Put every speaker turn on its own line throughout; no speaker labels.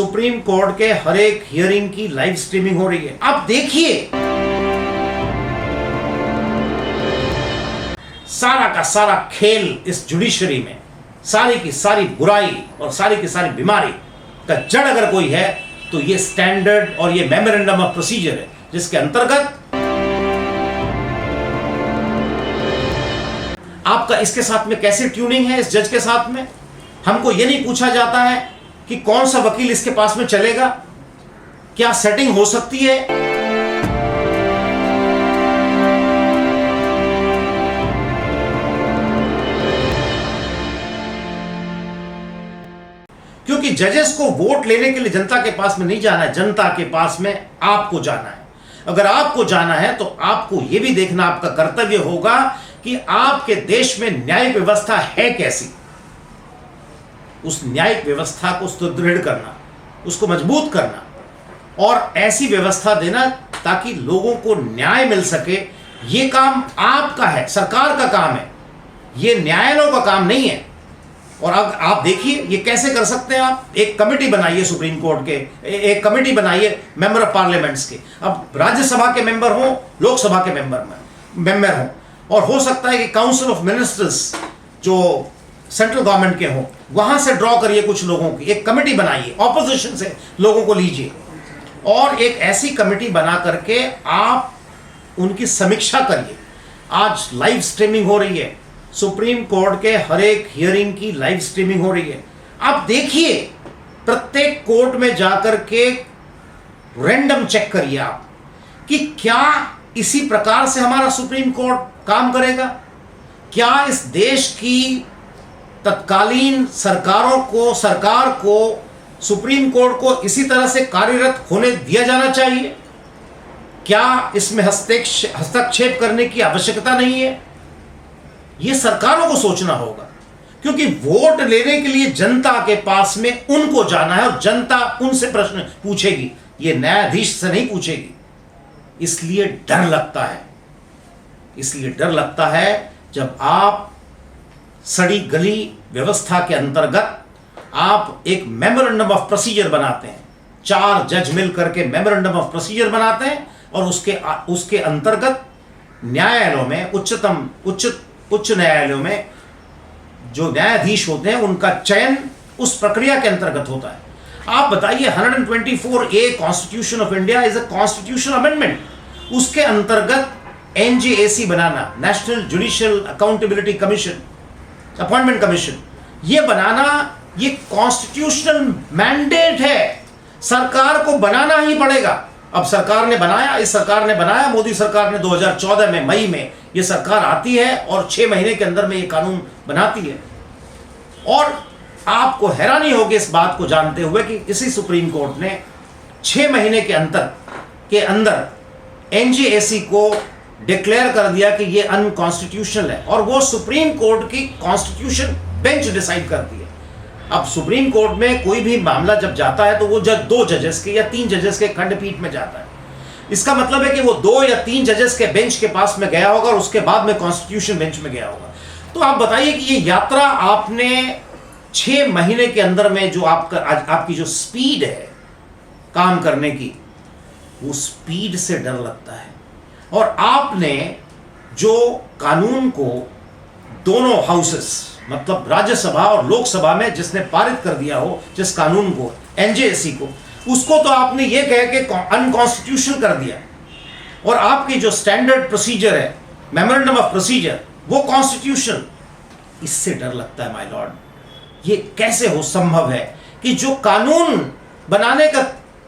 Supreme court के हर एक hearing की लाइव स्ट्रीमिंग हो रही है। अब देखिए सारा का सारा खेल इस जुडिशरी में, सारी की सारी बुराई और सारी की सारी बीमारी का जड़ अगर कोई है तो ये स्टैंडर्ड और ये मेमोरेंडम ऑफ प्रोसीजर है, जिसके अंतर्गत आपका इसके साथ में कैसे ट्यूनिंग है इस जज के साथ में। हमको ये नहीं पूछा जाता है कि कौन सा वकील इसके पास में चलेगा, क्या सेटिंग हो सकती है। क्योंकि जजेस को वोट लेने के लिए जनता के पास में नहीं जाना है, जनता के पास में आपको जाना है। अगर आपको जाना है तो आपको यह भी देखना आपका कर्तव्य होगा कि आपके देश में न्यायिक व्यवस्था है कैसी। उस न्यायिक व्यवस्था को सुदृढ़ करना, उसको मजबूत करना और ऐसी व्यवस्था देना ताकि लोगों को न्याय मिल सके। यह काम आपका है, सरकार का काम है, यह न्यायालयों का काम नहीं है। और अब आप देखिए ये कैसे कर सकते हैं। आप एक कमेटी बनाइए सुप्रीम कोर्ट के, एक कमेटी बनाइए मेंबर ऑफ पार्लियामेंट्स के। अब राज्यसभा के मेंबर हो, लोकसभा के मेंबर हो, और हो सकता है कि काउंसिल ऑफ मिनिस्टर्स जो सेंट्रल गवर्नमेंट के हो, वहां से ड्रॉ करिए कुछ लोगों की, एक कमेटी बनाइए, ऑपोजिशन से लोगों को लीजिए और एक ऐसी कमेटी बना करके आप उनकी समीक्षा करिए। आज लाइव स्ट्रीमिंग हो रही है, सुप्रीम कोर्ट के हर एक हियरिंग की लाइव स्ट्रीमिंग हो रही है। आप देखिए प्रत्येक कोर्ट में जाकर के रैंडम चेक करिए आप कि क्या इसी प्रकार से हमारा सुप्रीम कोर्ट काम करेगा। क्या इस देश की तत्कालीन सरकार को सुप्रीम कोर्ट को इसी तरह से कार्यरत होने दिया जाना चाहिए। क्या इसमें हस्तक्षेप करने की आवश्यकता नहीं है। यह सरकारों को सोचना होगा, क्योंकि वोट लेने के लिए जनता के पास में उनको जाना है और जनता उनसे प्रश्न पूछेगी, यह न्यायाधीश से नहीं पूछेगी। इसलिए डर लगता है जब आप सड़ी गली व्यवस्था के अंतर्गत आप एक मेमोरेंडम ऑफ प्रोसीजर बनाते हैं, 4 जज मिल करके मेमोरेंडम ऑफ प्रोसीजर बनाते हैं और उसके अंतर्गत न्यायालयों में, उच्च न्यायालयों में जो न्यायाधीश होते हैं उनका चयन उस प्रक्रिया के अंतर्गत होता है। आप बताइए 124A constitution of India is a constitutional amendment, उसके अंतर्गत NJAC बनाना, national judicial accountability commission, appointment commission, ये बनाना ये कॉन्स्टिट्यूशनल मैंडेट है, सरकार को बनाना ही पड़ेगा। अब सरकार ने बनाया, इस सरकार ने बनाया, मोदी सरकार ने 2014 में मई में ये सरकार आती है और 6 महीने के अंदर में ये कानून बनाती है। और आपको हैरानी होगी इस बात को जानते हुए कि इसी सुप्रीम कोर्ट ने 6 महीने के अंदर NJAC को डिक्लेयर कर दिया कि ये अनकॉन्स्टिट्यूशनल है और वो सुप्रीम कोर्ट की कॉन्स्टिट्यूशन बेंच डिसाइड करती है। अब सुप्रीम कोर्ट में कोई भी मामला जब जाता है तो वो 2 जजेस के या 3 जजेस के खंडपीठ में जाता है। इसका मतलब है कि वो 2 या 3 जजेस के बेंच के पास में गया होगा और उसके बाद में कॉन्स्टिट्यूशन बेंच में गया होगा। तो आप बताइए कि ये यात्रा आपने 6 महीने के अंदर में जो आपकी जो स्पीड है काम करने की, वो स्पीड से डर लगता है। और आपने जो कानून को दोनों हाउसेस मतलब राज्यसभा और लोकसभा में जिसने पारित कर दिया हो, जिस कानून को NJAC को, उसको तो आपने ये कह के अनकॉन्स्टिट्यूशनल कर दिया और आपकी जो स्टैंडर्ड प्रोसीजर है, मेमोरेंडम ऑफ प्रोसीजर, वो कॉन्स्टिट्यूशनल। इससे डर लगता है माय लॉर्ड। ये कैसे हो संभव है कि जो कानून बनाने का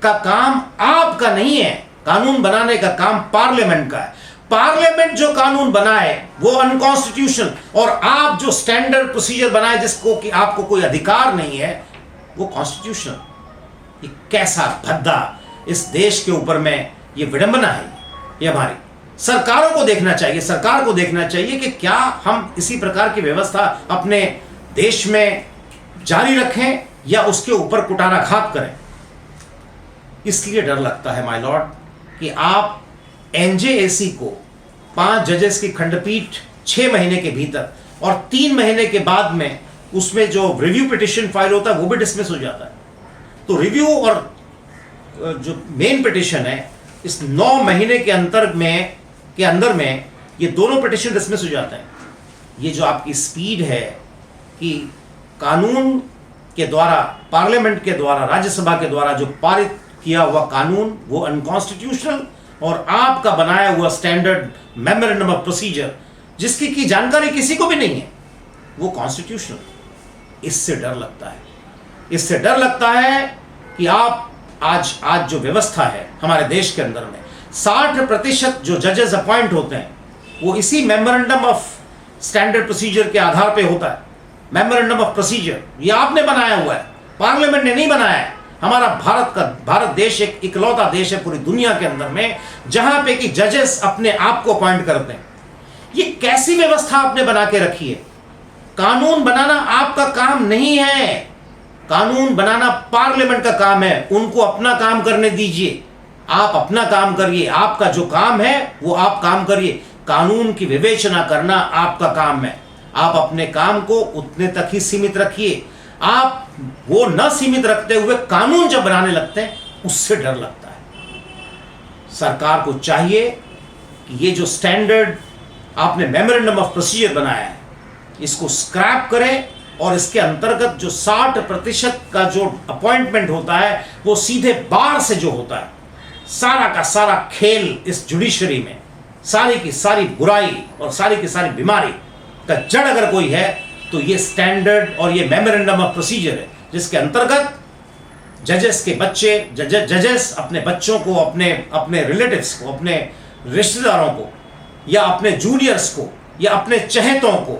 काम आपका नहीं है, कानून बनाने का काम पार्लियामेंट का है। पार्लियामेंट जो कानून बनाए वो अनकॉन्स्टिट्यूशनल और आप जो स्टैंडर्ड प्रोसीजर बनाए जिसको कि आपको कोई अधिकार नहीं है, वो कॉन्स्टिट्यूशनल। ये कैसा भद्दा इस देश के ऊपर में ये विडंबना है। ये हमारी सरकारों को देखना चाहिए, सरकार को देखना चाहिए कि क्या हम इसी प्रकार की व्यवस्था अपने देश में जारी रखें या उसके ऊपर कुटाराघात करें। इसलिए डर लगता है माय लॉर्ड कि आप NJAC को 5 जजेस की खंडपीठ 6 महीने के भीतर और 3 महीने के बाद में उसमें जो रिव्यू पिटिशन फाइल होता है वो भी डिसमिस हो जाता है। तो रिव्यू और जो मेन पिटिशन है, इस 9 महीने के अंदर में ये दोनों पिटिशन डिसमिस हो जाते हैं। ये जो आपकी स्पीड है कि कानून के द्वारा, पार्लियामेंट के द्वारा, राज्यसभा के द्वारा जो पारित किया हुआ कानून वो अनकॉन्स्टिट्यूशनल, और आपका बनाया हुआ स्टैंडर्ड मेमोरेंडम ऑफ प्रोसीजर जिसकी की जानकारी किसी को भी नहीं है, वो कॉन्स्टिट्यूशनल। इससे डर लगता है, इससे डर लगता है कि आप आज जो व्यवस्था है हमारे देश के अंदर में, 60% जो जजेस अपॉइंट होते हैं वो इसी मेमोरेंडम ऑफ स्टैंडर्ड प्रोसीजर के आधार पे होता है। मेमोरेंडम ऑफ प्रोसीजर ये आपने बनाया हुआ है, पार्लियामेंट ने नहीं बनाया है। हमारा भारत देश एक इकलौता देश है पूरी दुनिया के अंदर में जहां पे कि जजेस अपने आप को अपॉइंट करते हैं। ये कैसी व्यवस्था आपने बना के रखी है? कानून बनाना आपका काम नहीं है, कानून बनाना पार्लियामेंट का काम है। उनको अपना काम करने दीजिए, आप अपना काम करिए। आपका जो काम है वो आप काम करिए, कानून की विवेचना करना आपका काम है। आप अपने काम को उतने तक ही सीमित रखिए। आप वो न सीमित रखते हुए कानून जब बनाने लगते हैं उससे डर लगता है। सरकार को चाहिए कि ये जो स्टैंडर्ड आपने मेमोरेंडम ऑफ प्रोसीजर बनाया है इसको स्क्रैप करें, और इसके अंतर्गत जो 60% का जो अपॉइंटमेंट होता है वो सीधे बार से जो होता है, सारा का सारा खेल इस जुडिशरी में, सारी की सारी बुराई और सारी की सारी बीमारी का जड़ अगर कोई है तो ये स्टैंडर्ड और ये मेमोरेंडम ऑफ प्रोसीजर है, जिसके अंतर्गत जजेस के बच्चे, जजेस अपने बच्चों को, अपने रिलेटिव्स को, अपने रिश्तेदारों को या अपने जूनियर्स को या अपने चहेतों को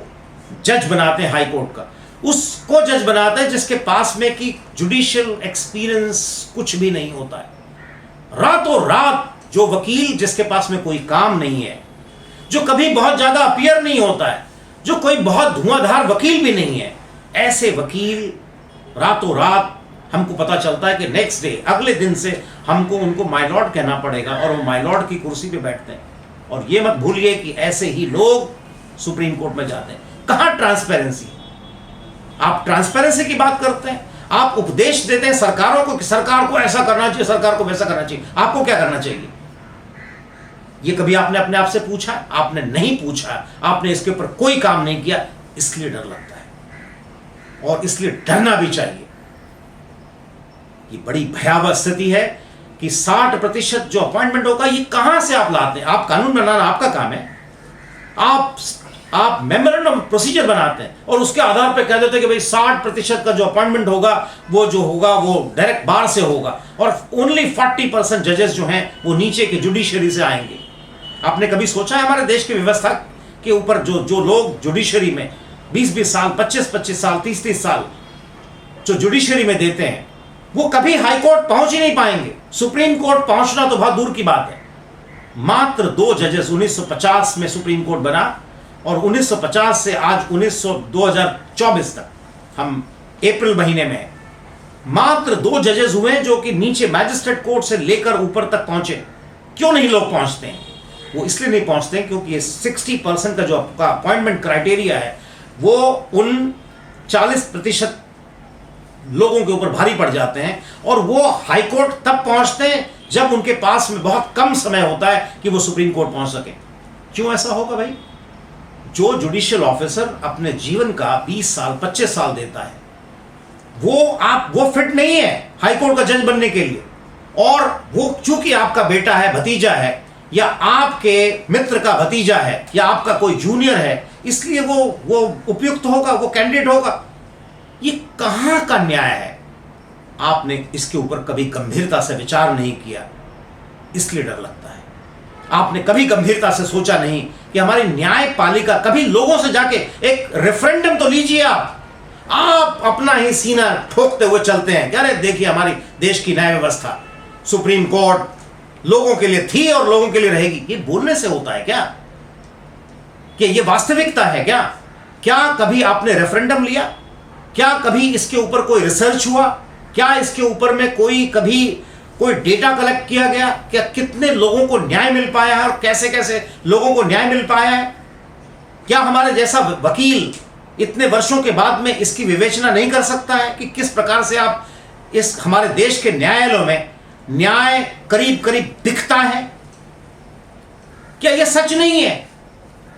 जज बनाते हैं हाई कोर्ट का। उसको जज बनाते हैं जिसके पास में कि जुडिशियल एक्सपीरियंस कुछ भी नहीं होता है। रातों रात जो वकील जिसके पास में कोई काम नहीं है, जो कभी बहुत ज्यादा अपीयर नहीं होता है, जो कोई बहुत धुआंधार वकील भी नहीं है, ऐसे वकील रातों रात हमको पता चलता है कि नेक्स्ट डे, अगले दिन से हमको उनको माय लॉर्ड कहना पड़ेगा और वो माय लॉर्ड की कुर्सी पे बैठते हैं। और ये मत भूलिए कि ऐसे ही लोग सुप्रीम कोर्ट में जाते हैं। कहां ट्रांसपेरेंसी? आप ट्रांसपेरेंसी की बात करते हैं, आप उपदेश देते हैं सरकारों को कि सरकार को ऐसा करना चाहिए, सरकार को वैसा करना चाहिए। आपको क्या करना चाहिए? ये कभी आपने अपने आप से पूछा? आपने नहीं पूछा, आपने इसके ऊपर कोई काम नहीं किया, इसलिए डर लगता है और इसलिए डरना भी चाहिए। ये बड़ी भयावह स्थिति है कि 60% जो अपॉइंटमेंट होगा ये कहां से आप लाते हैं? आप कानून बनाना आपका काम है, आप मेमोरेंडम प्रोसीजर बनाते हैं और उसके आधार पर कह देते हैं कि भाई 60% का जो अपॉइंटमेंट होगा वो डायरेक्ट बार से होगा और ओनली 40% जजेस जो हैं वो नीचे के जुडिशरी से आएंगे। आपने कभी सोचा है हमारे देश की व्यवस्था के ऊपर जो लोग जुडिशरी में 20-20 साल, 25-25 साल, 30-30 साल जो जुडिशरी में देते हैं वो कभी हाई कोर्ट पहुंच ही नहीं पाएंगे। सुप्रीम कोर्ट पहुंचना तो बहुत दूर की बात है। मात्र 2 जजेस 1950 में सुप्रीम कोर्ट बना और 1950 से आज 2024 तक, हम अप्रैल महीने में मात्र 2 जजेस हुए जो कि नीचे मैजिस्ट्रेट कोर्ट से लेकर ऊपर तक पहुंचे। क्यों नहीं लोग पहुंचते हैं? वो इसलिए नहीं पहुंचते हैं क्योंकि ये 60% का जो आपका अपॉइंटमेंट क्राइटेरिया है वो उन 40% लोगों के ऊपर भारी पड़ जाते हैं और वो हाई कोर्ट तब पहुंचते हैं जब उनके पास में बहुत कम समय होता है कि वो सुप्रीम कोर्ट पहुंच सके। क्यों ऐसा होगा भाई? जो जुडिशियल ऑफिसर अपने जीवन का 20 साल 25 साल देता है वो फिट नहीं है हाई कोर्ट का जज बनने के लिए, और वो चूंकि आपका बेटा है, भतीजा है या आपके मित्र का भतीजा है या आपका कोई जूनियर है, इसलिए वो उपयुक्त होगा, वो कैंडिडेट होगा। ये कहां का न्याय है? आपने इसके ऊपर कभी गंभीरता से विचार नहीं किया, इसलिए डर लगता है। आपने कभी गंभीरता से सोचा नहीं कि हमारी न्यायपालिका, कभी लोगों से जाके एक रेफरेंडम तो लीजिए। आप अपना ही सीना ठोकते हुए चलते हैं, क्या रे देखिए हमारी देश की न्याय व्यवस्था, सुप्रीम कोर्ट लोगों के लिए थी और लोगों के लिए रहेगी। ये बोलने से होता है क्या? कि ये वास्तविकता है क्या? क्या कभी आपने रेफरेंडम लिया? क्या कभी इसके ऊपर कोई रिसर्च हुआ? क्या इसके ऊपर में कभी कोई डेटा कलेक्ट किया गया? क्या कितने लोगों को न्याय मिल पाया है और कैसे कैसे लोगों को न्याय मिल पाया है? क्या हमारे जैसा वकील इतने वर्षों के बाद में इसकी विवेचना नहीं कर सकता है कि किस प्रकार से आप इस हमारे देश के न्यायालयों में न्याय करीब करीब दिखता है? क्या यह सच नहीं है?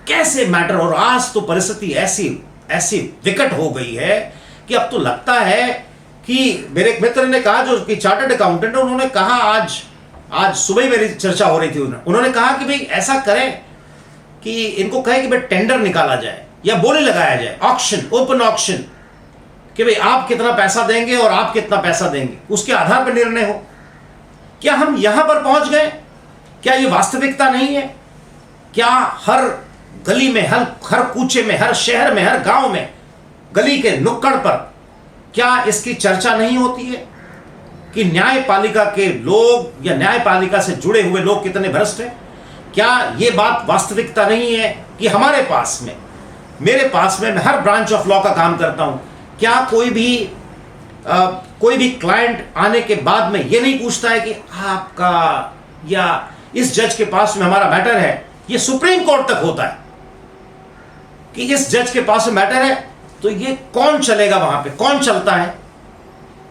कैसे मैटर। और आज तो परिस्थिति ऐसी ऐसी विकट हो गई है कि अब तो लगता है कि मेरे एक मित्र ने कहा, जो कि चार्टर्ड अकाउंटेंट है, उन्होंने कहा, आज सुबह ही मेरी चर्चा हो रही थी, उन्होंने कहा कि भाई ऐसा करें कि इनको कहे कि भाई टेंडर निकाला जाए या बोली लगाया जाए, ऑक्शन, ओपन ऑक्शन, कि भाई आप कितना पैसा देंगे और आप कितना पैसा देंगे, उसके आधार पर निर्णय हो। क्या हम यहां पर पहुंच गए? क्या ये वास्तविकता नहीं है? क्या हर गली में, हर कूचे में, हर शहर में, हर गांव में, गली के नुक्कड़ पर क्या इसकी चर्चा नहीं होती है कि न्यायपालिका के लोग या न्यायपालिका से जुड़े हुए लोग कितने भ्रष्ट हैं? क्या यह बात वास्तविकता नहीं है कि हमारे पास में, मेरे पास में, मैं हर ब्रांच ऑफ लॉ का काम करता हूं, क्या कोई भी क्लाइंट आने के बाद में यह नहीं पूछता है कि आपका या इस जज के पास में हमारा मैटर है? यह सुप्रीम कोर्ट तक होता है कि इस जज के पास में मैटर है, तो ये कौन चलेगा वहां पे, कौन चलता है?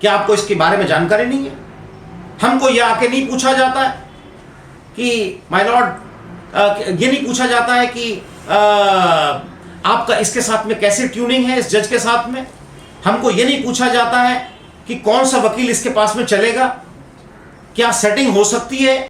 क्या आपको इसके बारे में जानकारी नहीं है? हमको यह आके नहीं पूछा जाता है कि माय लॉर्ड, ये नहीं पूछा जाता है कि आपका इसके साथ में कैसे ट्यूनिंग है, इस जज के साथ में? हमको ये नहीं पूछा जाता है कि कौन सा वकील इसके पास में चलेगा, क्या सेटिंग हो सकती है?